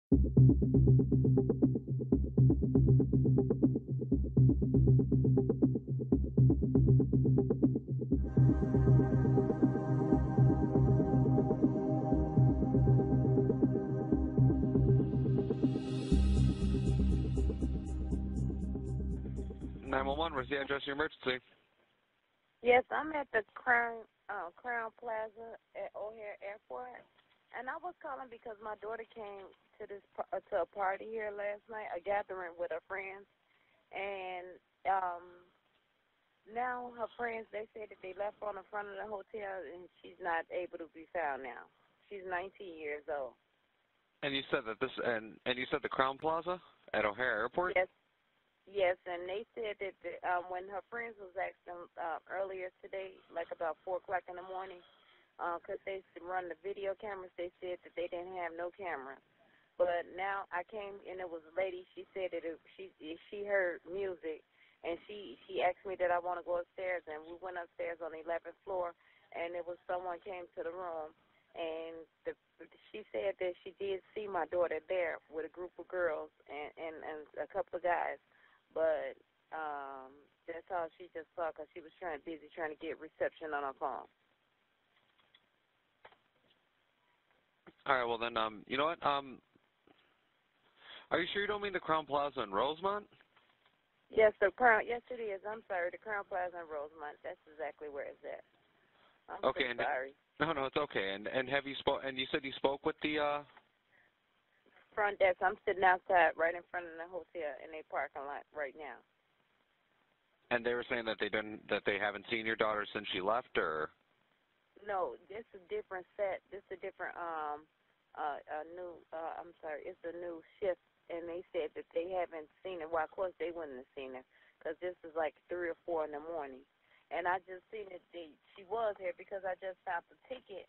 911, where's the address of your emergency? Yes, I'm at the Crown Plaza at O'Hare Airport, and I was calling because my daughter came to to a party here last night, a gathering with her friends, and now her friends, they said that they left on the front of the hotel, and she's not able to be found now. She's 19 years old. And you said that and you said the Crown Plaza at O'Hare Airport? Yes. Yes, and they said that when her friends was asking earlier today, like about 4 o'clock in the morning, because they run the video cameras, they said that they didn't have no cameras. But now I came, and it was a lady, she said that she heard music, and she asked me that I want to go upstairs, and we went upstairs on the 11th floor, and it was someone came to the room, and she said that she did see my daughter there with a group of girls and a couple of guys. But that's all she just saw because she was busy trying to get reception on her phone. All right, well then, you know what? Are you sure you don't mean the Crown Plaza in Rosemont? Yes, the Crown. Yes, it is. I'm sorry, the Crown Plaza in Rosemont. That's exactly where it's at. I'm okay, so sorry. No, it's okay. And have you and you said you spoke with the front desk. I'm sitting outside right in front of the hotel in a parking lot right now. And they were saying that they haven't seen your daughter since she left, or? No, this is a different set. This is a different new. I'm sorry, it's a new shift, and they said that they haven't seen her. Well, of course they wouldn't have seen her because this is like 3 or 4 in the morning. And I just seen that she was here because I just found the ticket.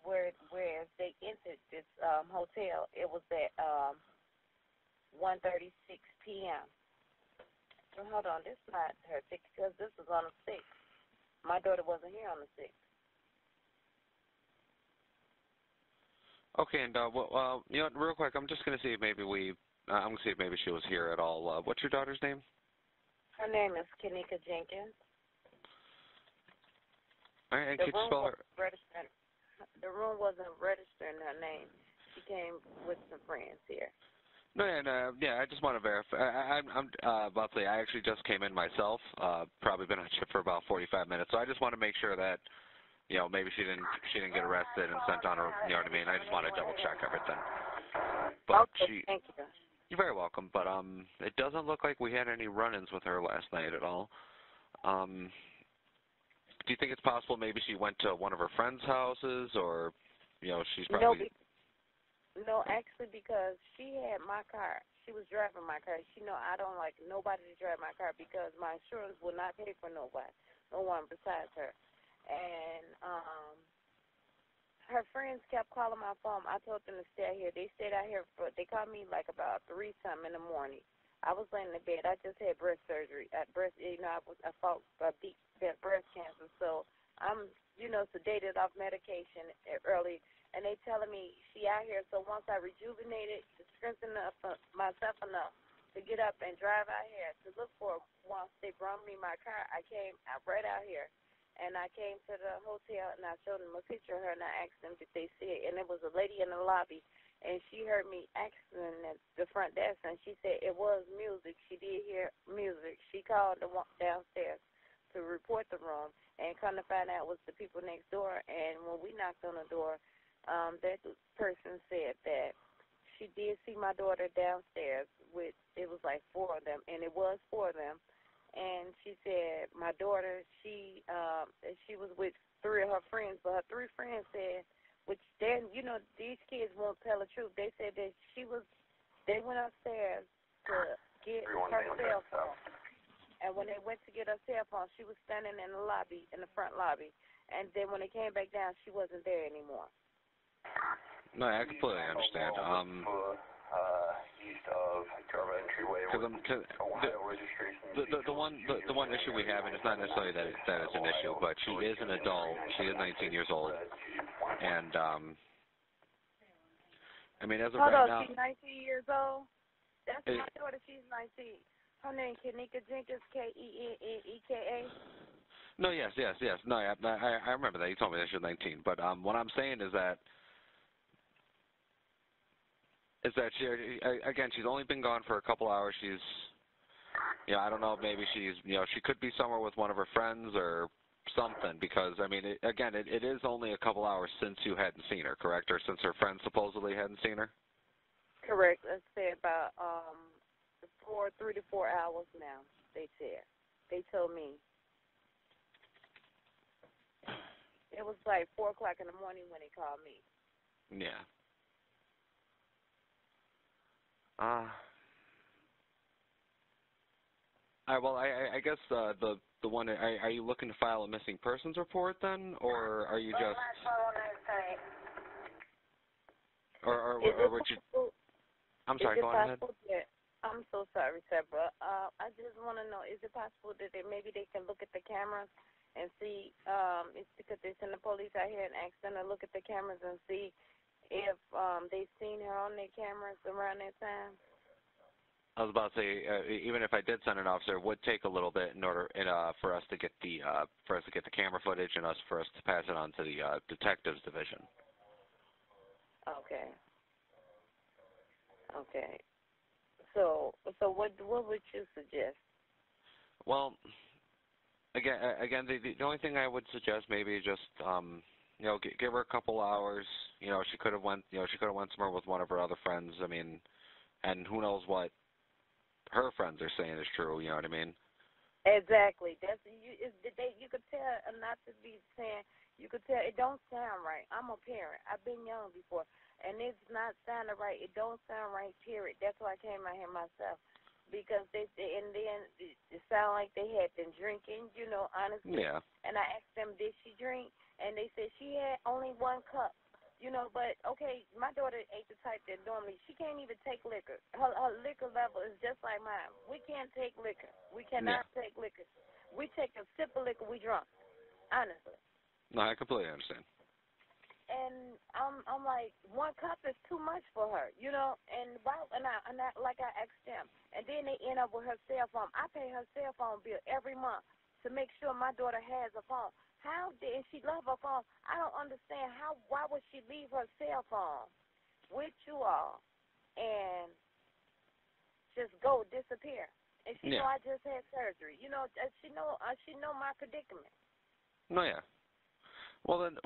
Where they entered this hotel, it was at 1:36 p.m. So hold on, this is not her ticket because this was on the 6th. My daughter wasn't here on the 6th. Okay, and well, you know what, real quick, I'm just gonna see if maybe I'm gonna see if maybe she was here at all. What's your daughter's name? Her name is Kenneka Didnt. All right, and could you spell her? The room wasn't registering her name. She came with some friends here. No, and yeah, I just want to verify. I'm about to say I actually just came in myself. Probably been on shift for about 45 minutes, so I just want to make sure that maybe she didn't get arrested and sent on her. You know what I mean? I just want to double check everything. But okay, thank you. You're very welcome. But it doesn't look like we had any run-ins with her last night at all. Do you think it's possible maybe she went to one of her friends' houses, or she's probably? No, actually, because she had my car. She was driving my car. She know I don't like nobody to drive my car because my insurance will not pay for no one besides her. And her friends kept calling my phone. I told them to stay out here. They stayed out here they called me like about 3-something in the morning. I was laying in the bed. I just had breast surgery. I fought deep breast cancer, so I'm, sedated off medication early. And they telling me she out here. So once I rejuvenated, to strengthen myself enough to get up and drive out here to look for her, once they brought me my car, I came right out here. And I came to the hotel, and I showed them a picture of her, and I asked them if they see it. And there was a lady in the lobby, and she heard me asking at the front desk, and she said it was music. She did hear music. She called the one downstairs to report the room, and come to find out it was the people next door. And when we knocked on the door, that person said that she did see my daughter downstairs with, it was like 4 of them, and it was 4 of them. And she said my daughter, she was with 3 of her friends, but her 3 friends said, which then, these kids won't tell the truth. They said that they went upstairs to get her cell phone. And when they went to get her cell phone, she was standing in the lobby, in the front lobby. And then when they came back down, she wasn't there anymore. No, I completely understand. East of Carver Entryway, the one issue we have, and it's not necessarily that it's an issue, but she is an adult. She is 19 years old, and I mean, as of Hold right on, now. she's 19 years old? That's my daughter. She's 19. Her name Kenneka Didnt, Kenneka. No, yes. No, I remember that. You told me that she was 19. But what I'm saying is that she, again, she's only been gone for a couple hours. She's, I don't know, maybe she's, she could be somewhere with one of her friends or something, because, I mean, it is only a couple hours since you hadn't seen her, correct? Or since her friend supposedly hadn't seen her? Correct. Let's say about 3 to 4 hours now, they said. They told me. It was like 4 o'clock in the morning when they called me. Yeah. Well, I guess the one, are you looking to file a missing persons report then, or are you just, or would you? I'm sorry. Go on ahead. I'm so sorry, sir, but I just want to know: is it possible that maybe they can look at the cameras and see? It's because they send the police out here and ask them to look at the cameras and see if they've seen her on their cameras around that time. I was about to say, even if I did send an officer, it would take a little bit in order for us to get the camera footage and for us to pass it on to the detectives division. Okay. Okay. So what would you suggest? Well, again, the only thing I would suggest maybe just give her a couple hours. She could have went somewhere with one of her other friends. I mean, and who knows what her friends are saying is true. You know what I mean? Exactly. That's you could tell, not to be saying, you could tell it don't sound right. I'm a parent. I've been young before, and it's not sounding right. It don't sound right. Period. That's why I came out here myself, because and then it sounded like they had been drinking. Honestly. Yeah. And I asked them, did she drink? And they said she had only 1 cup. But okay, my daughter ain't the type that normally, she can't even take liquor. Her liquor level is just like mine. We can't take liquor. We cannot take liquor. We take a sip of liquor, we drunk. Honestly. No, I completely understand. And I'm like, 1 cup is too much for her, And I like I asked them, and then they end up with her cell phone. I pay her cell phone bill every month to make sure my daughter has a phone. How did she love her phone? I don't understand why would she leave her cell phone with you all and just go disappear? And she know I just had surgery. She know my predicament. No, yeah. Well then,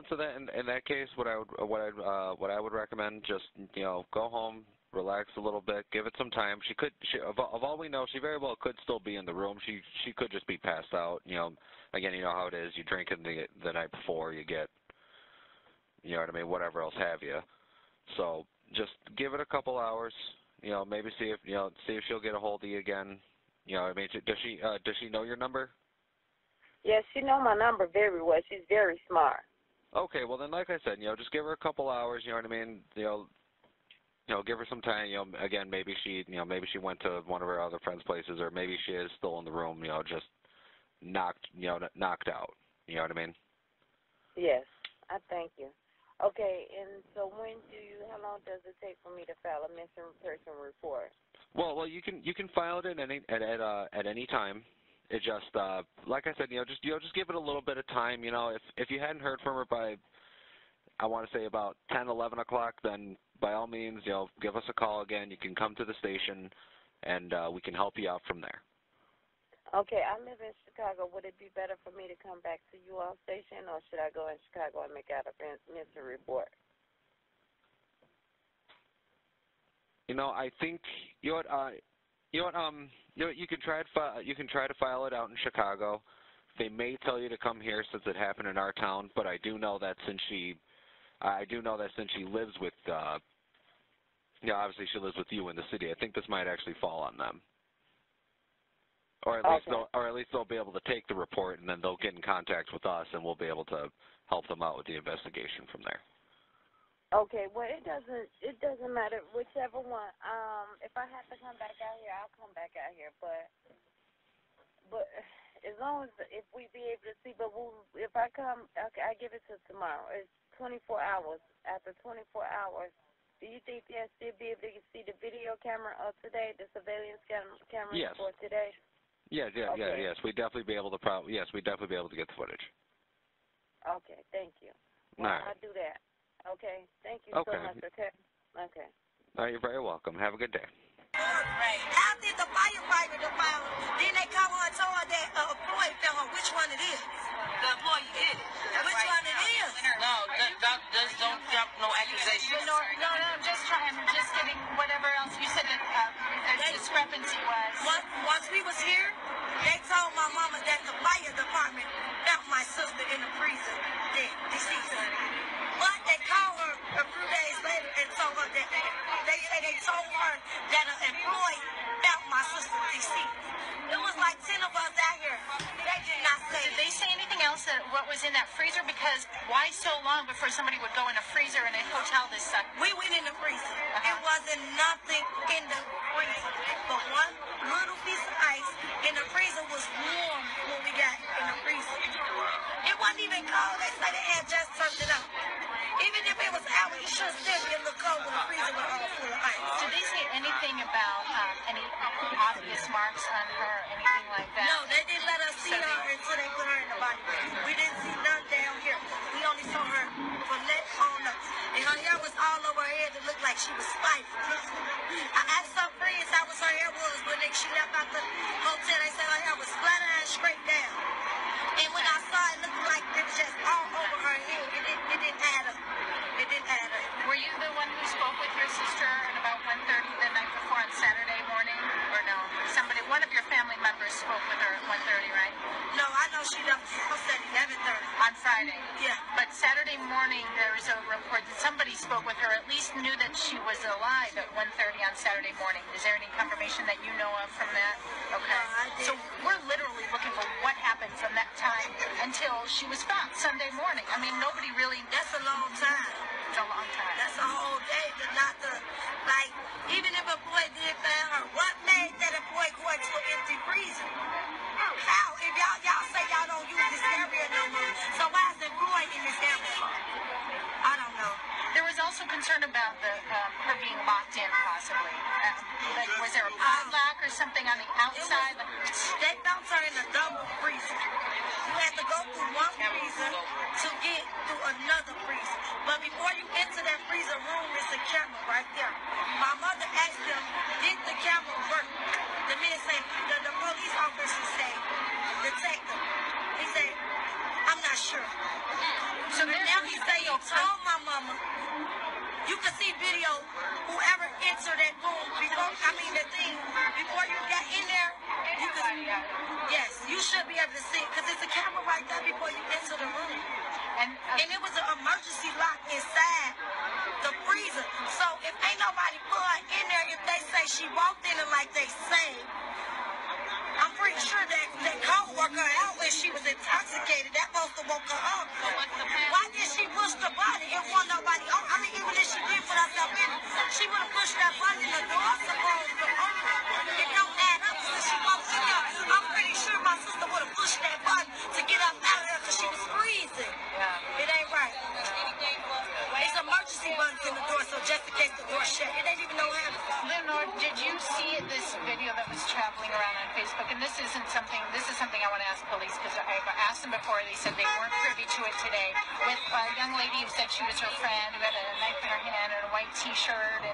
so that in that case, what I would recommend, just go home, relax a little bit, give it some time. Of all we know, she very well could still be in the room. She could just be passed out. Again, you know how it is. You drink in the night before, you get, what I mean, whatever else have you. So just give it a couple hours. Maybe see if she'll get a hold of you again. I mean, does she know your number? Yes, she know my number very well. She's very smart. Okay, well then, like I said, just give her a couple hours. You know what I mean? Give her some time. Again, maybe she went to one of her other friends' places, or maybe she is still in the room. Just knocked out. You know what I mean? Yes, I thank you. Okay, and so how long does it take for me to file a missing person report? Well, you can file it at any time. It just, like I said, just give it a little bit of time. If you hadn't heard from her by, I want to say about 10, 11 o'clock, then by all means, give us a call again. You can come to the station, and we can help you out from there. Okay, I live in Chicago. Would it be better for me to come back to you all station, or should I go in Chicago and make out a missing report? I think you can try to file it out in Chicago. They may tell you to come here since it happened in our town, but I do know that since she lives with obviously she lives with you in the city, I think this might actually fall on them. Or at least they'll be able to take the report, and then they'll get in contact with us, and we'll be able to help them out with the investigation from there. Okay, well, it doesn't matter, whichever one. If I have to come back out here, I'll come back out here. But as long as if we be able to see, if I come, okay, I give it to tomorrow. It's 24 hours. After 24 hours, Do you think they'll still be able to see the video camera of today, the surveillance camera Yes. for today? Yes. We definitely be able to get the footage. Okay, thank you. Well, All right. I'll do that. Okay, thank you so much, okay? Okay. All right, you're very welcome. Have a good day. Right. After the firefighter found her, then they come on and told her that employee found her. Which one it is? The employee did it. Which one it is? No, don't drop no accusations. No, I'm just getting whatever else you said that the discrepancy was. Once we was here, they told my mama that the fire department found my sister in the freezer, dead, deceased. But they called her a few days later and told her that they told her that an employee found my sister deceased. It was like 10 of us out here. They did not say. Did they say anything else that what was in that freezer? Because why so long before somebody would go in a freezer in a hotel this size? We went in the freezer. It wasn't nothing in the freezer but one little piece of ice, and the freezer was warm when we got in the freezer. It wasn't even cold. They said they had just turned it up. Even if it was out, you should still be a little cold when the freezer was all full of ice. Did they say anything about any obvious marks on her, anything like that? No, they didn't let us see her until they put her in the body bag. We didn't see none down here. We only saw her from neck on up. And her hair was all over her head. It looked like she was stifled. I asked some friends how was her hair was when she left out the hotel. They said her hair was flat and straight down. And when I saw it, it looked like it was just all over her head. It didn't add up. It didn't add up. Were you the one who spoke with your sister at about 1:30 the night before on Saturday morning? Or no? One of your family members spoke with her at 1:30, right? No, I know she left at 11:30. On Friday? Yeah. But Saturday morning, there was a report that somebody spoke with her, at least knew that she was alive at 1:30 on Saturday morning. Is there any confirmation that you know of from that? Okay. No, I didn't. So we're literally looking for what happened from that time until she was found Sunday morning. I mean, nobody really... That's a long time. It's a long time. That's a whole day to not to, like, even if a boy did find her, what made that a boy go into an empty freezer? How? If y'all say y'all don't use this area no more, so why is the boy in this area? I don't know. There was also concern about her being locked in, possibly. Like, was there a padlock or something on the outside? They found her in a double freezer. You had to go through one freezer to get through another freezer. But before you enter that freezer room, it's a camera right there. My mother asked them, did the camera work? The man said, the police officer said, detective. He said, I'm not sure. So now he said, he told my mama, you can see video, whoever entered that room, before you got in there, you could, yes, you should be able to see, because there's a camera right there before you enter the room. And it was an emergency lock inside the freezer. So if ain't nobody put her in there, if they say she walked in and like they say, I'm pretty sure that co-worker out when she was intoxicated, that supposed to woke her up. Why did she push the button? It wasn't nobody on. I mean, even if she did put herself in, she would have pushed that button and the door supposed to open. It don't add up because she walked in there. I'm pretty sure my sister would have pushed that button to get up out of there because she was freezing. It ain't right. It's emergency buttons in the door, so just in case the door shut, it ain't even no happening. Leonor, did you see this video that was traveling around on Facebook? And this is something I want to ask police, because I've asked them before. They said they weren't privy to it today. With a young lady who said she was her friend, who had a knife in her hand and a white T-shirt,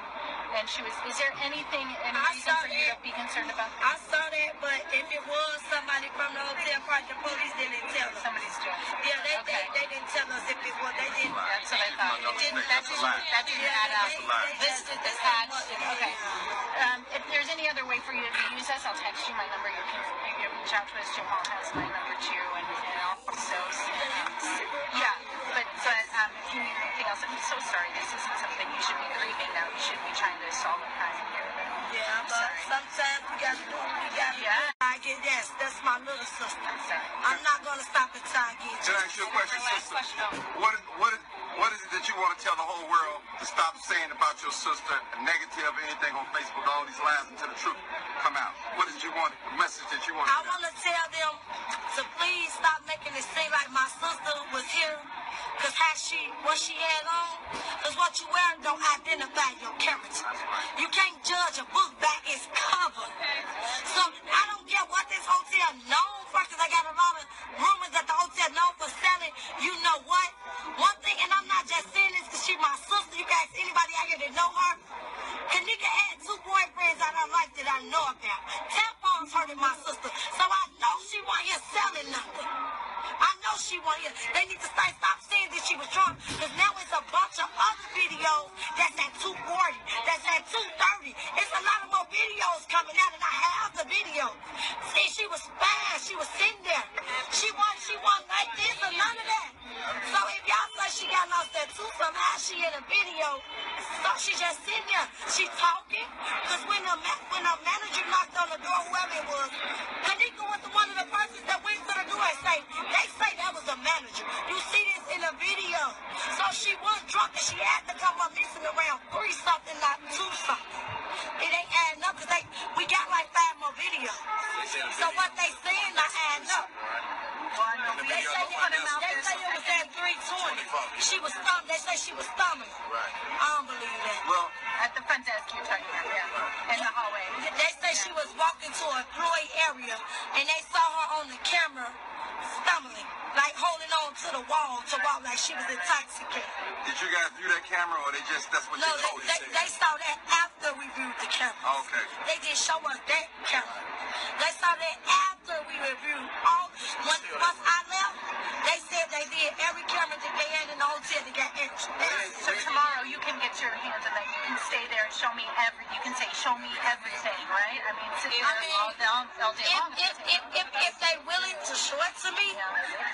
and she was. Is there any reason for you to be concerned about that? I saw that, but if it was somebody from the hotel park, the police didn't tell us. Somebody's doing it. Yeah, they didn't tell us if it was. They didn't. That's what I thought. That didn't add up. This had. Okay. If there's any other way for you to use us, I'll text you my number. You can reach out to us. Jamal has my number too, and also, yeah. But if you need anything else, I'm so sorry. This isn't something you should be grieving now. You should be trying to solve a crime here. Yeah, but sometimes we got to do what we got to do. I get that. That's my little sister. I'm not going to stop until I get Can I ask you a question, sister? What is it that you want to tell the whole world to stop saying about your sister, negative, anything on Facebook, all these lies until the truth come out? What is you want, the message that you want to I want to tell them to please stop making it seem like my sister was here Because what she had on, because what you wear don't identify your character. You can't judge a book by its cover. So I don't care what this hotel known for, because I got a lot of rumors that the hotel known for selling. You know what? One thing, and I'm not just saying this because she's my sister. You guys, anybody out here that know her? Kenneka had 2 boyfriends out of her life that I know about. Tampons hurted my sister. So I know she wasn't here selling nothing. I know she wasn't here. They need to stop saying that she was drunk, because now it's a bunch of other videos that's at 2:40, that's at 2:30. It's a lot of more videos coming out, and I have the video. See, she was fine. She was sitting there. She wasn't like this or none of that. So if y'all say she got lost at 2, somehow she in a video. So she just sitting there. She talking. Because when the manager knocked on the door, whoever it was, Kenneka was one of the persons that went to the door and they say that was a manager. You see this in the video. So she was drunk and she had to come up missing around 3-something, not 2-something. It ain't adding up because we got like 5 more videos. So what they saying not adding up. They say it was at 3:20. She was stumbling. They say she was stumbling. Right. I don't believe that. Well, At the front desk you're talking about, yeah. In the hallway. They say she was walking to an employee area and they saw her on the camera stumbling, like holding on to the wall to walk like she was intoxicated. did you guys view that camera, or that's what No, they told you? they saw that after we viewed the camera. Okay. They didn't show us that camera. They saw that after we reviewed all. Once I left, they said they did every camera that they had in the hotel to get extra. So tomorrow you can get your hands on that. You can stay there and show me you can say, show me everything, right? I mean, sit there all day long. If they willing to show it to me,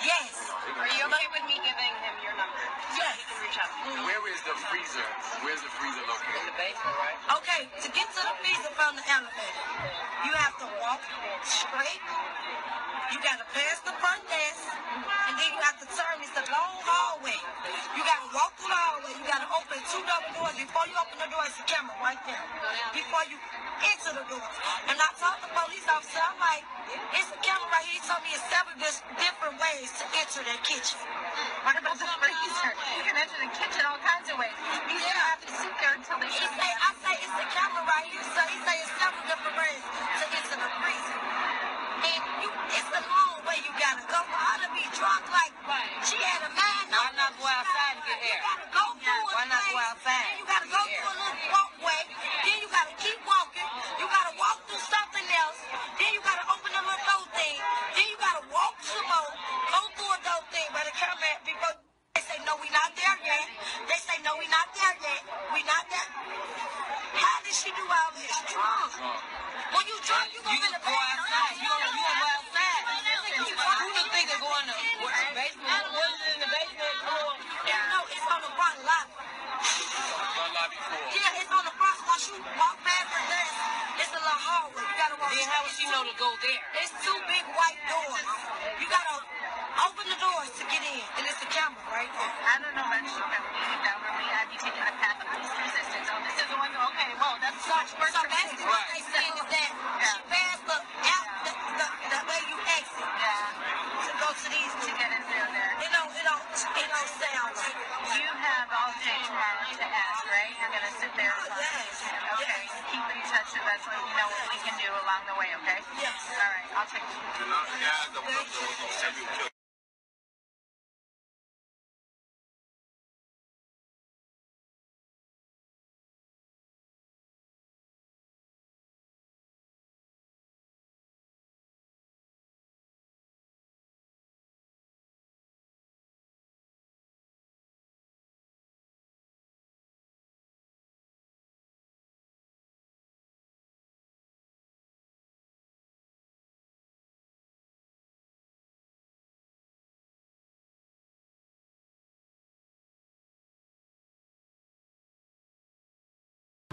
yes. Are you okay with me giving him your number? Yes. He can reach out to you. Where is the freezer? Where's the freezer located? In the basement, right? Okay, to get to the freezer from the elevator, you have to walk straight. You got to pass the front desk, and then you have to turn. It's a long hallway. You got to walk through the hallway. You got to open 2 double doors. Before you open the door, it's a camera right there. Before you enter the door. And I told the police officer, I'm like, it's a camera right here. He told me it's 7 different ways to enter that kitchen. What about the freezer? You can enter the kitchen all kinds of ways. You still have to sit there until they show you. I say it's a camera right here. So he say it's 7 different ways to enter the freezer. And it's the long way you gotta go. For her to be drunk like she had a mind. Why not go outside and get air? You gotta go through Why not go outside? Then you gotta go through a little walkway. Then you gotta keep walking. You gotta walk through something else. Then you gotta open the little door thing. Then you gotta walk some more. Go through a door thing where the camera at before they say no, we not there yet. They say no, we not there yet. We not there. How did she do all this? Drunk. When you drunk, you You gonna can go outside. You gonna go outside. Who the think they go in the basement? What is it in the basement? No, it's on the front lobby. Lobby floor. Yeah, it's on the front. Once you walk past the desk, it's a little hallway. You gotta walk. Then how would she know to go there? It's 2 big white doors. You gotta open the doors to get in, and it's the camera right there. I don't know much about me. That really, I'd be taking a path of least resistance. Oh, this is the one. Okay, well, that's so much worse So for me. basically what they saying is that she passed the way you exit to go to these To get in through there. It don't sound right. You have all day tomorrow to ask, right? You're going to sit there. Yes. Okay. Keep in touch with us. Let you know what we can do along the way, okay? Yes. All right. I'll take you.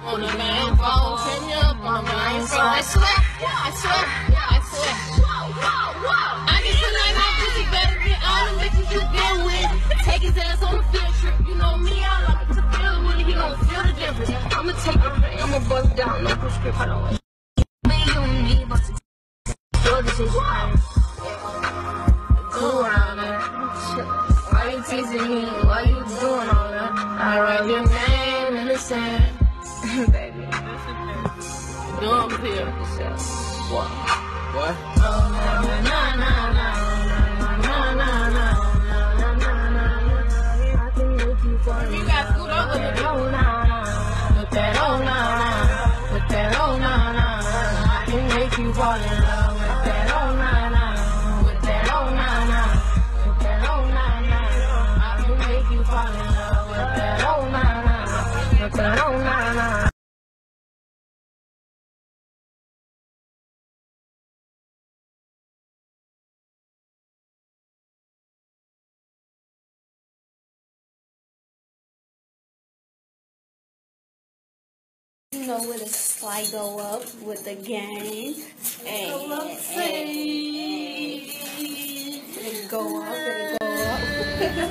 On the main phone, hit me up on the main phone. I swear. I get tonight, my pussy better get on and make you get with. Take his ass on a field trip. You know me, I like to feel with it. He gon' feel the difference. I'ma take a ring, I'ma bust down, no prescription. I don't want me, you and me, but your decision. Go around there. Why you teasing me? dumb as hell. What? What? You got scoot over a little bit. Put that on now. Put that on now. I can make you fall in love with that on now. With that on now. With that on now. I can make you fall in love with that on now. With that on now. You know, with a slide go up with the gang. And it go up, it go up.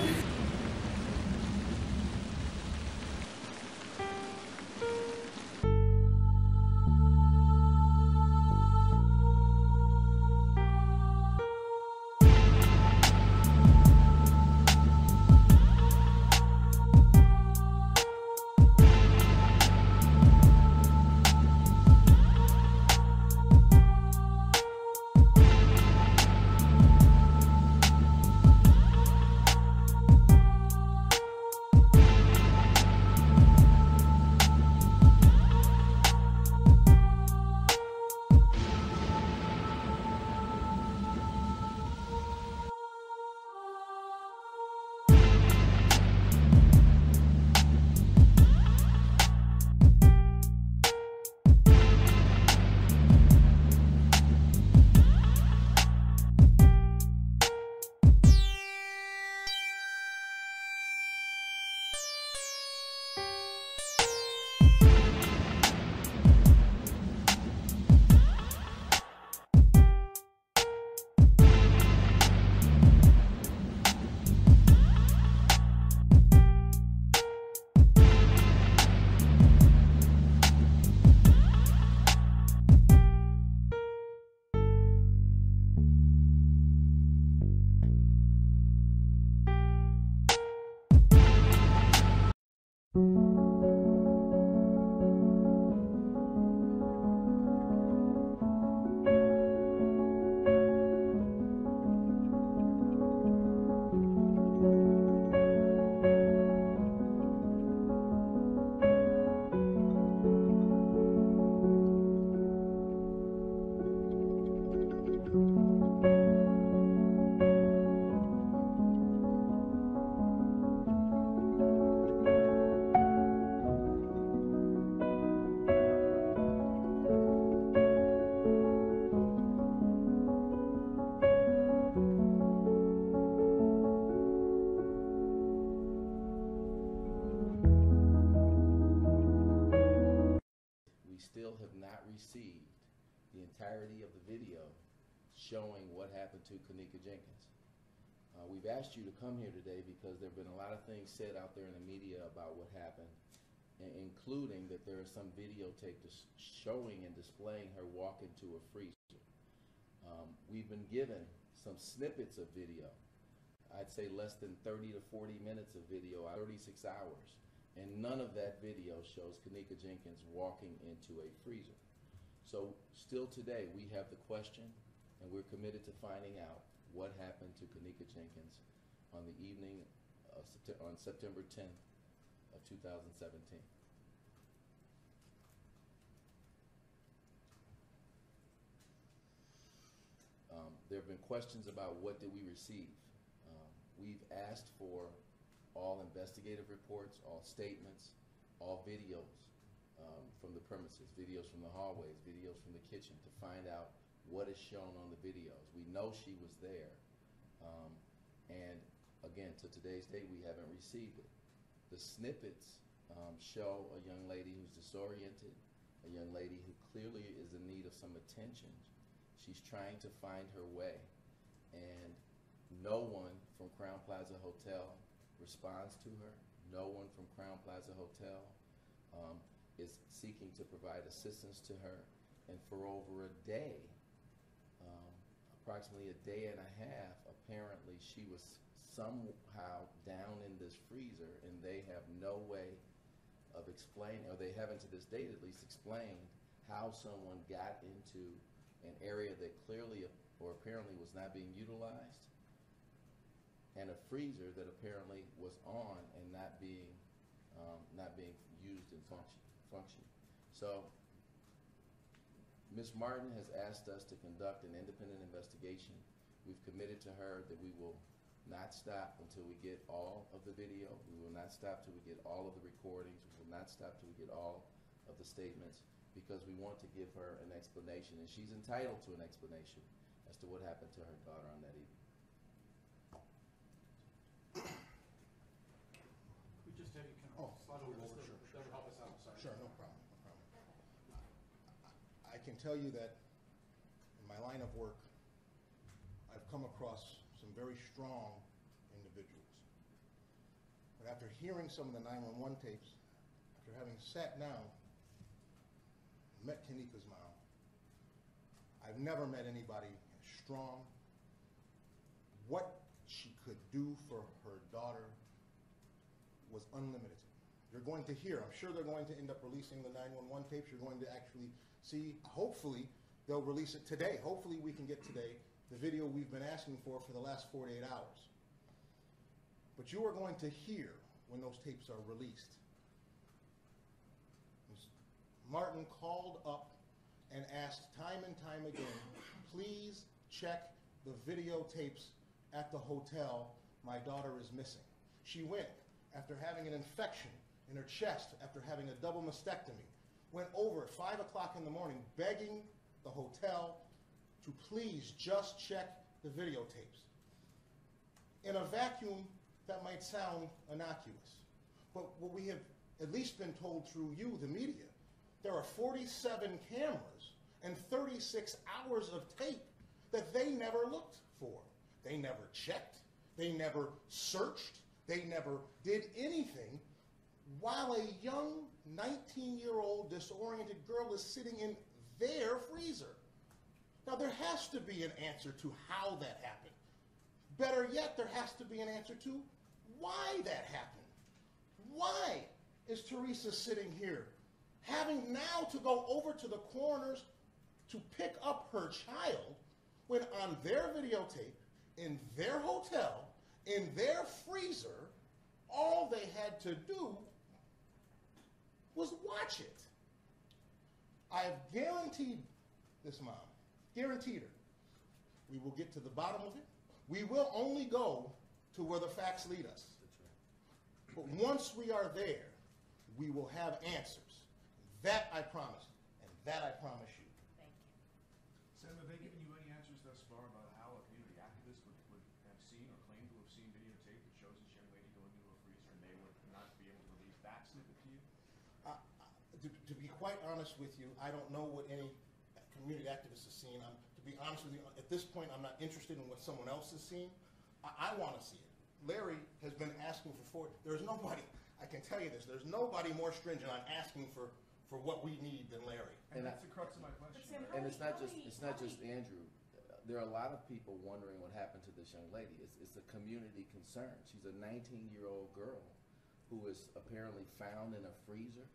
Still have not received the entirety of the video showing what happened to Kenneka Jenkins. We've asked you to come here today because there have been a lot of things said out there in the media about what happened, including that there is some videotape showing and displaying her walk into a freezer. We've been given some snippets of video. I'd say less than 30 to 40 minutes of video, 36 hours. And none of that video shows Kenneka Jenkins walking into a freezer. So still today, we have the question, and we're committed to finding out what happened to Kenneka Jenkins on the evening of on September 10th of 2017. There have been questions about what did we receive. We've asked for all investigative reports, all statements, all videos from the premises, videos from the hallways, videos from the kitchen, to find out what is shown on the videos. We know she was there, and again, to today's date, we haven't received it. The snippets show a young lady who's disoriented, a young lady who clearly is in need of some attention. She's trying to find her way, and no one from Crown Plaza Hotel responds to her. No one from Crown Plaza Hotel is seeking to provide assistance to her. And for over a day, approximately a day and a half, apparently she was somehow down in this freezer, and they have no way of explaining, or they haven't to this date at least explained how someone got into an area that clearly or apparently was not being utilized, and a freezer that apparently was on and not being used and functioning. So Ms. Martin has asked us to conduct an independent investigation. We've committed to her that we will not stop until we get all of the video. We will not stop till we get all of the recordings. We will not stop till we get all of the statements, because we want to give her an explanation, and she's entitled to an explanation as to what happened to her daughter on that evening. We just have you kind of slide over this. Sure. That would help us out. Sorry. Sure, no problem. I can tell you that in my line of work, I've come across some very strong individuals. But after hearing some of the 911 tapes, after having sat down, met Kenneka's mom, I've never met anybody as strong. What she could do for her daughter was unlimited. You're going to hear, I'm sure they're going to end up releasing the 911 tapes. You're going to actually see, hopefully they'll release it today. Hopefully we can get today the video we've been asking for the last 48 hours. But you are going to hear when those tapes are released. Ms. Martin called up and asked time and time again, please check the videotapes at the hotel. My daughter is missing. She went after having an infection in her chest, after having a double mastectomy, went over at 5 o'clock in the morning begging the hotel to please just check the videotapes. In a vacuum, that might sound innocuous, but what we have at least been told through you, the media, there are 47 cameras and 36 hours of tape that they never looked for. They never checked, they never searched, they never did anything, while a young 19-year-old disoriented girl is sitting in their freezer. Now, there has to be an answer to how that happened. Better yet, there has to be an answer to why that happened. Why is Teresa sitting here, having now to go over to the coroners to pick up her child, when on their videotape, in their hotel, in their freezer, all they had to do was watch it? I have guaranteed this mom, guaranteed her, we will get to the bottom of it. We will only go to where the facts lead us. But once we are there, we will have answers. That I promise, and that I promise you. Thank you. Sam, have they given you any answers thus far about how a community activist would have seen or claim to have seen videotape that shows this young lady going into a freezer and they would not be able to release that snippet to you? To be quite honest with you, I don't know what any community activist has seen. To be honest with you, at this point, I'm not interested in what someone else has seen. I want to see it. Larry has been asking for there's nobody, I can tell you this, there's nobody more stringent on asking for what we need than Larry. And that's the crux of my question. And it's not just Andrew. There are a lot of people wondering what happened to this young lady. It's a community concern. She's a 19-year-old girl who is apparently found in a freezer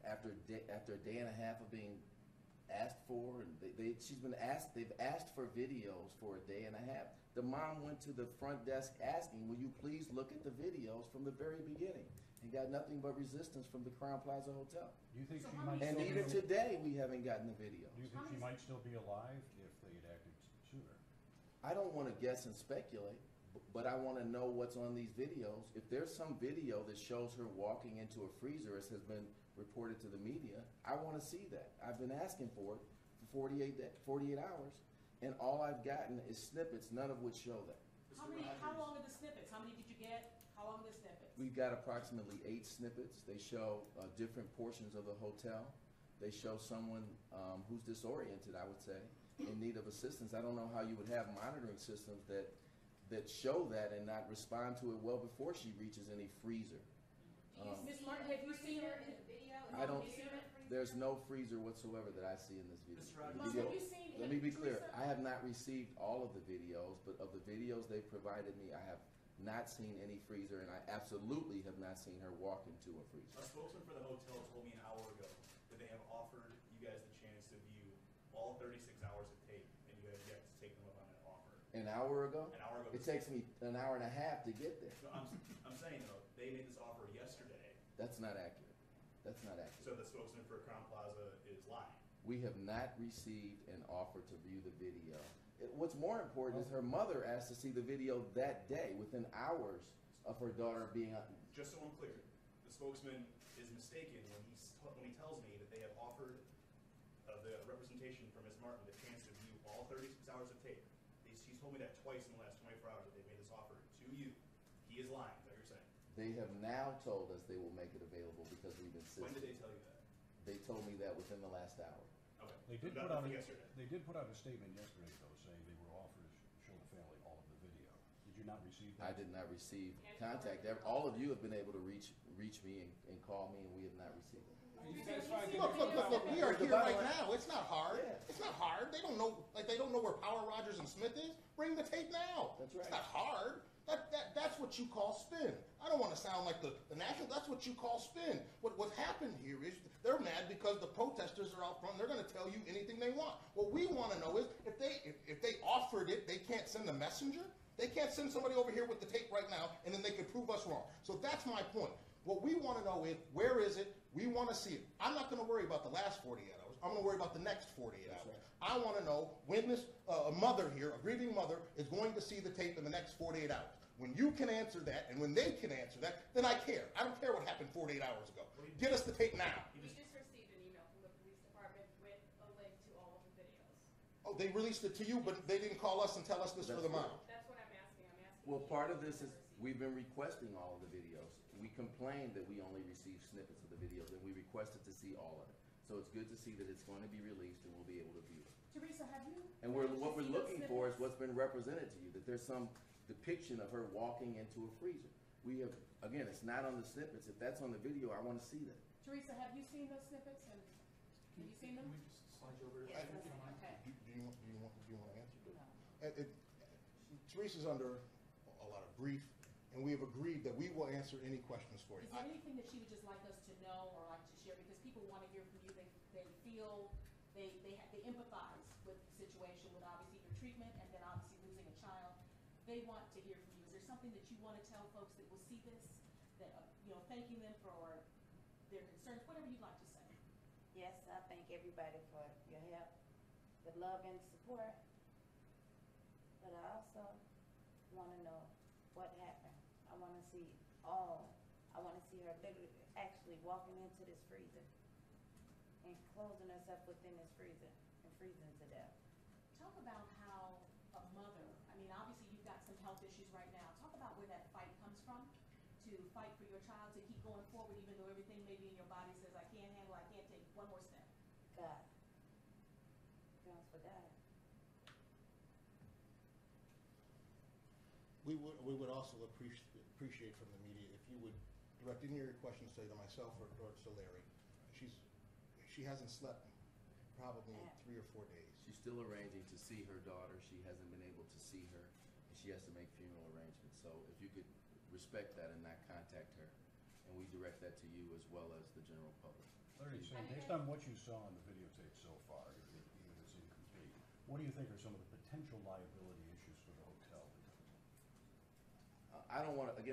after a day and a half of being asked for, and they've asked for videos for a day and a half. The mom went to the front desk asking, will you please look at the videos from the very beginning, and got nothing but resistance from the Crown Plaza Hotel. Do you think she might and still even today we haven't gotten the videos. Do you think she might still be alive if they had acted sooner? I don't want to guess and speculate, but I want to know what's on these videos. If there's some video that shows her walking into a freezer, as has been reported to the media, I want to see that. I've been asking for it for 48 hours, and all I've gotten is snippets, none of which show that. How long are the snippets? How many did you get? How long are the snippets? We've got approximately 8 snippets. They show different portions of the hotel. They show someone who's disoriented, I would say, in need of assistance. I don't know how you would have monitoring systems that show that and not respond to it well before she reaches any freezer. Ms. Martin, have you seen her in the video? There's no freezer whatsoever that I see in this video. Mom, have you seen Let me be clear. I have not received all of the videos, but of the videos they've provided me, I have not seen any freezer, and I absolutely have not seen her walk into a freezer. A spokesman for the hotel told me an hour ago that they have all 36 hours of tape, and you have yet to take them up on that offer. An hour ago? An hour ago. It takes me an hour and a half to get there. So I'm saying though, they made this offer yesterday. That's not accurate. That's not accurate. So the spokesman for Crown Plaza is lying. We have not received an offer to view the video. What's more important is her mother asked to see the video that day, within hours of her daughter being on. Just so I'm clear, the spokesman is mistaken when he tells me that they have offered the representation for Ms. Martin the chance to view all 36 hours of tape. He's told me that twice in the last 24 hours that they made this offer to you. He is lying, is that what you're saying? They have now told us they will make it available because we've insisted. When did they tell you that? They told me that within the last hour. Okay. They did Not put out yesterday. They did put out a statement yesterday, though, saying they were offered to show the family all of the video. Did you not receive that? I did not receive contact. All of you have been able to reach me and call me, and we have not received it. Look, we are here right now. It's not hard. Yeah. It's not hard. They don't know where Power Rogers and Smith is. Bring the tape now. That's right. It's not hard. That's what you call spin. I don't want to sound like the national. That's what you call spin. What happened here is they're mad because the protesters are out front. They're going to tell you anything they want. What we want to know is if they offered it, they can't send a messenger. They can't send somebody over here with the tape right now, and then they can prove us wrong. So that's my point. What we want to know is, where is it? We want to see it. I'm not going to worry about the last 48 hours. I'm going to worry about the next 48 hours. Right. I want to know when this mother here, a grieving mother, is going to see the tape in the next 48 hours. When you can answer that, and when they can answer that, then I care. I don't care what happened 48 hours ago. Get us the tape now. We just received an email from the police department with a link to all of the videos. Oh, they released it to you, but they didn't call us and tell us this for the mom. That's what I'm asking. Well, part of this is we've been requesting all of the videos. We complained that we only received snippets of the videos, and we requested to see all of it. So it's good to see that it's going to be released, and we'll be able to view it. Teresa, have you? And what we're looking for is what's been represented to you, that there's some depiction of her walking into a freezer. We have, again, it's not on the snippets. If that's on the video, I want to see that. Teresa, have you seen those snippets? And have you seen them? Can we just slide you over? Yes, okay. Do you want to answer? Teresa's under a lot of grief, and we have agreed that we will answer any questions for you. Is there anything that she would just like us to know or like to share? Because people want to hear from you. They feel they empathize with the situation, with obviously your treatment and then obviously losing a child. They want to hear from you. Is there something that you want to tell folks that will see this, that thanking them for their concerns, whatever you'd like to say? Yes, I thank everybody for your help, the love and support. But I also want to know what happened. I want to see I want to see her literally actually walking into this freezer and closing herself within this freezer and freezing to death. Talk about how a mother, I mean, obviously you've got some health issues right now. Talk about where that fight comes from, to fight for your child, to keep going forward even though everything maybe in your body says, I can't handle, I can't take one more step. God. Grounds for God. We would also appreciate from the media if you would direct any of your questions to either myself or to Larry. She hasn't slept probably in 3 or 4 days. She's still arranging to see her daughter. She hasn't been able to see her, and she has to make funeral arrangements. So if you could respect that and not contact her, and we direct that to you as well as the general public. Larry, so based on what you saw in the videotape so far, even if it's incomplete, what do you think are some of the potential liability issues for the hotel? I don't want to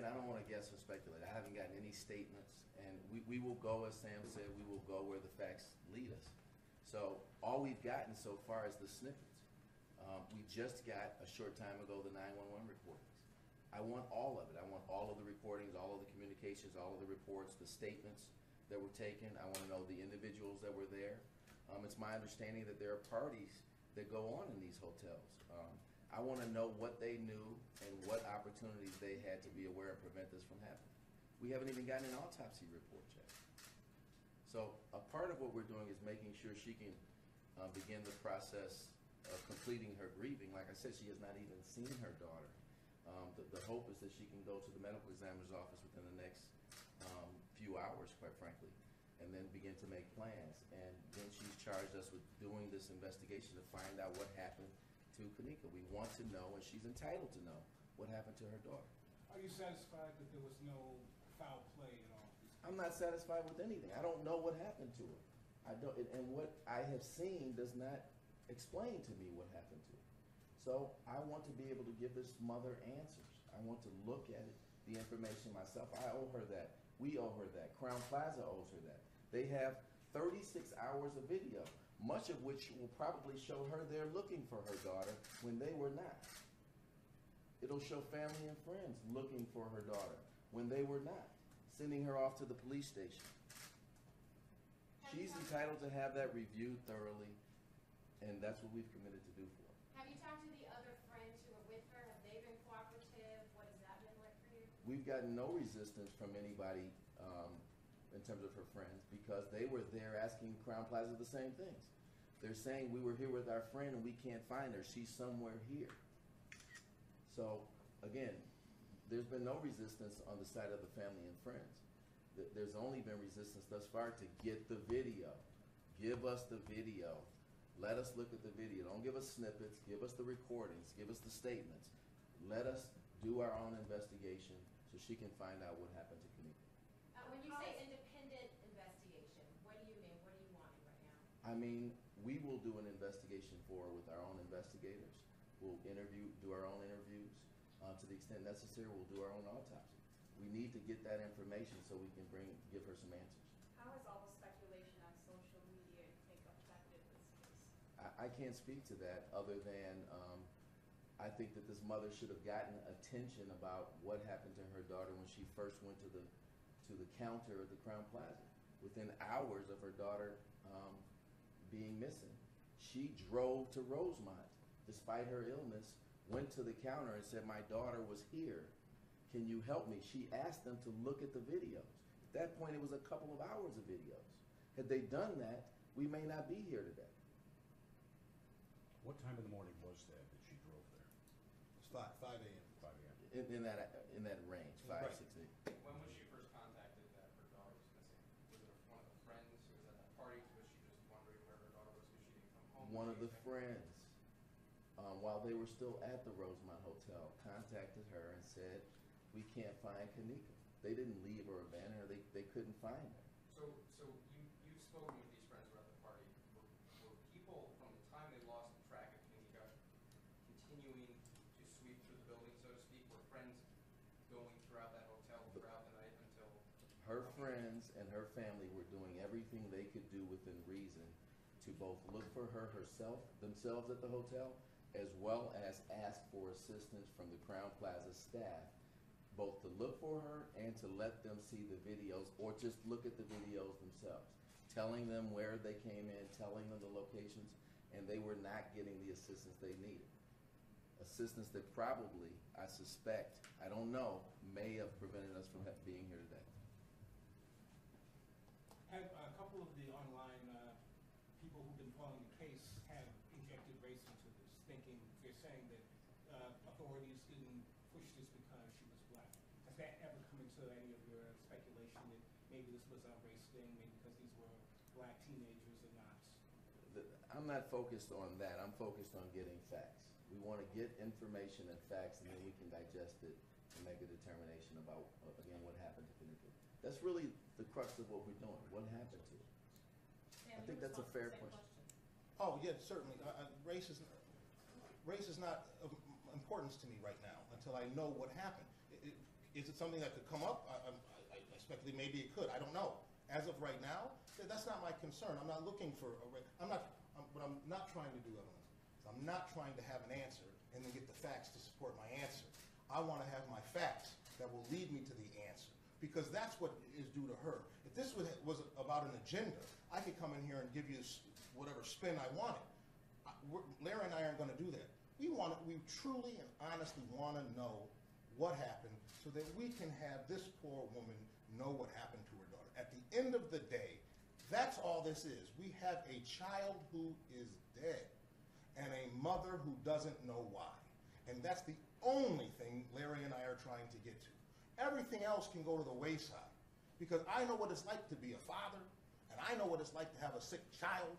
guess or speculate. I haven't gotten any statements, and we will go, as Sam said, we will go where the facts lead us. So all we've gotten so far is the snippets. We just got a short time ago the 911 recordings. I want all of it. I want all of the recordings, all of the communications, all of the reports, the statements that were taken. I want to know the individuals that were there. It's my understanding that there are parties that go on in these hotels. I want to know what they knew and what opportunities they had to be aware and prevent this from happening. We haven't even gotten an autopsy report yet. So a part of what we're doing is making sure she can begin the process of completing her grieving. Like I said, she has not even seen her daughter. The hope is that she can go to the medical examiner's office within the next few hours, quite frankly, and then begin to make plans. And then she's charged us with doing this investigation to find out what happened to Kenneka. We want to know, and she's entitled to know, what happened to her daughter. Are you satisfied that there was no foul play at all? I'm not satisfied with anything. I don't know what happened to her. I don't, and what I have seen does not explain to me what happened to her. So I want to be able to give this mother answers. I want to look at it, the information myself. I owe her that. We owe her that. Crown Plaza owes her that. They have 36 hours of video, much of which will probably show her there looking for her daughter when they were not. It'll show family and friends looking for her daughter when they were not, sending her off to the police station. She's entitled to have that reviewed thoroughly, and that's what we've committed to do for her. Have you talked to the other friends who were with her? Have they been cooperative? What has that been like for you? We've gotten no resistance from anybody in terms of her friends, because they were there asking Crown Plaza the same things. They're saying, we were here with our friend and we can't find her. She's somewhere here. So, again, there's been no resistance on the side of the family and friends. There's only been resistance thus far to get the video. Give us the video. Let us look at the video. Don't give us snippets. Give us the recordings. Give us the statements. Let us do our own investigation so she can find out what happened to Kenneka. When you say independent investigation, what do you mean? What are you wanting right now? I mean, we will do an investigation for her with our own investigators. We'll do our own interviews. To the extent necessary, we'll do our own autopsy. We need to get that information so we can give her some answers. How has all the speculation on social media, you think, affected this case? I can't speak to that other than I think that this mother should have gotten attention about what happened to her daughter when she first went to the counter at the Crown Plaza. Within hours of her daughter being missing, she drove to Rosemont despite her illness, went to the counter and said, my daughter was here. Can you help me? She asked them to look at the videos. At that point, it was a couple of hours of videos. Had they done that, we may not be here today. What time in the morning was that she drove there? It's 5 a.m. 5 a.m. In that range, 5, Right. 6, 8. When was she first contacted that her daughter was missing? Was it one of the friends who was at that party? Was she just wondering where her daughter was because she didn't come home? One of the friends, while they were still at the Rosemont Hotel, contacted her and said, we can't find Kenneka. They didn't leave or abandon her. They couldn't find her. So you've spoken with these friends who were at the party. Were people, from the time they lost track of Kenneka, continuing to sweep through the building, so to speak? Were friends going throughout that hotel throughout the night until... Her friends and her family were doing everything they could do within reason to both look for her themselves at the hotel, as well as ask for assistance from the Crown Plaza staff, both to look for her and to let them see the videos or just look at the videos themselves, telling them where they came in, telling them the locations, and they were not getting the assistance they needed. Assistance that probably, I suspect, I don't know, may have prevented us from being here today. Have a couple of the online people who've been following the case have injected race into this, thinking they're saying that authorities didn't push this because she was black. Has that ever come into any of your speculation that maybe this was a race thing, maybe because these were black teenagers or not? I'm not focused on that. I'm focused on getting facts. We want to get information and facts, and then we can digest it and make a determination about, again, what happened to Kenneka. That's really the crux of what we're doing. What happened to her? I think that's a fair question. Oh, yeah, certainly. Race is not of importance to me right now until I know what happened. Is it something that could come up? I speculate maybe it could. I don't know. As of right now, that's not my concern. I'm not looking for a race. What I'm not trying to do, Evelyn, is I'm not trying to have an answer and then get the facts to support my answer. I want to have my facts that will lead me to the answer, because that's what is due to her. If this was about an agenda, I could come in here and give you whatever spin I wanted. Larry and I aren't going to do that. We truly and honestly want to know what happened so that we can have this poor woman know what happened to her daughter. At the end of the day, that's all this is. We have a child who is dead and a mother who doesn't know why. And that's the only thing Larry and I are trying to get to. Everything else can go to the wayside, because I know what it's like to be a father, and I know what it's like to have a sick child.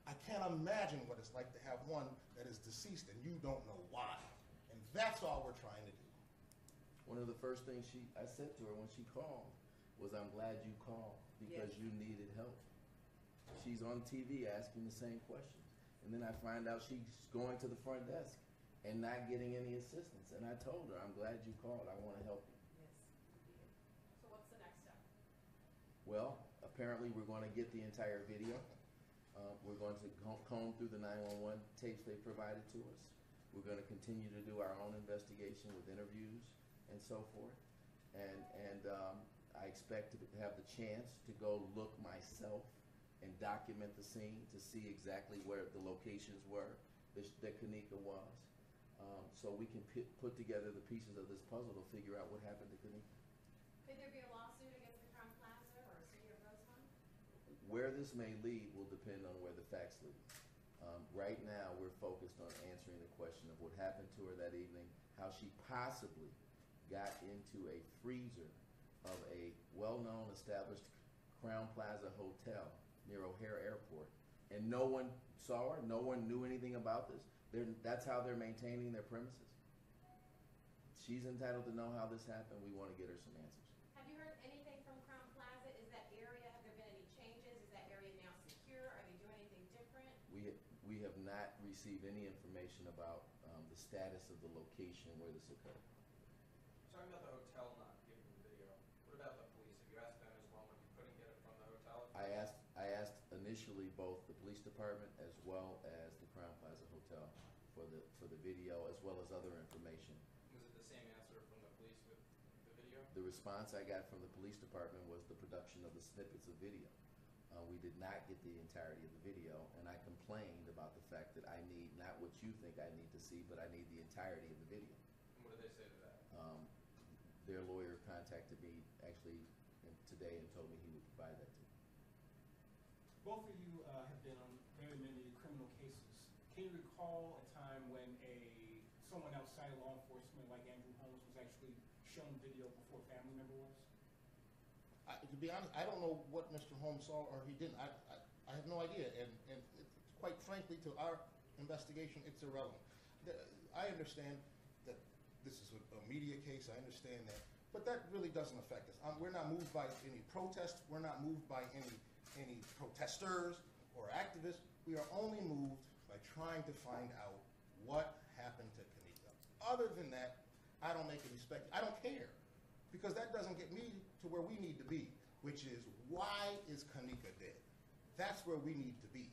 I can't imagine what it's like to have one that is deceased and you don't know why. And that's all we're trying to do. One of the first things I said to her when she called was, I'm glad you called because you needed help. She's on TV asking the same questions. And then I find out she's going to the front desk and not getting any assistance. And I told her, I'm glad you called. I want to help you. So what's the next step? Well, apparently we're going to get the entire video. We're going to comb through the 911 tapes they provided to us. We're going to continue to do our own investigation with interviews and so forth. And I expect to have the chance to go look myself and document the scene to see exactly where the locations were that Kenneka was. So we can put together the pieces of this puzzle to figure out what happened to Kenneka. Could there be a lawsuit against the Crown Plaza or City of Rosemont? Where this may lead will depend on where the facts lead. Right now, we're focused on answering the question of what happened to her that evening, how she possibly got into a freezer of a well-known established Crown Plaza hotel near O'Hare Airport, and no one saw her, no one knew anything about this. That's how they're maintaining their premises. She's entitled to know how this happened. We want to get her some answers. Have you heard anything from Crown Plaza? Is that area, have there been any changes? Is that area now secure? Are they doing anything different? We have not received any information about the status of the location where this occurred. Talking about the hotel not giving the video, what about the police? Have you asked them as well when you couldn't get it from the hotel? I asked initially both the police department as well as the Crown Plaza Hotel for the video as well as other information. Was it the same answer from the police with the video? The response I got from the police department was the production of the snippets of video. We did not get the entirety of the video, and I complained about the fact that I need not what you think I need to see, but I need the entirety of the video. And what did they say to that? Their lawyer contacted me actually today and told me he would provide that to me. Both of you have been on very many criminal cases. Can you recall a time when someone outside law enforcement like Andrew Holmes was actually shown video before a family member was? To be honest, I don't know what Mr. Holmes saw or he didn't. I have no idea, and quite frankly, to our investigation, it's irrelevant. I understand that this is a media case. I understand that, but that really doesn't affect us. We're not moved by any protest. We're not moved by any protesters or activists. We are only moved by trying to find out what happened to Kenneka. Other than that, I don't make any I don't care. Because that doesn't get me to where we need to be, which is, why is Kenneka dead? That's where we need to be.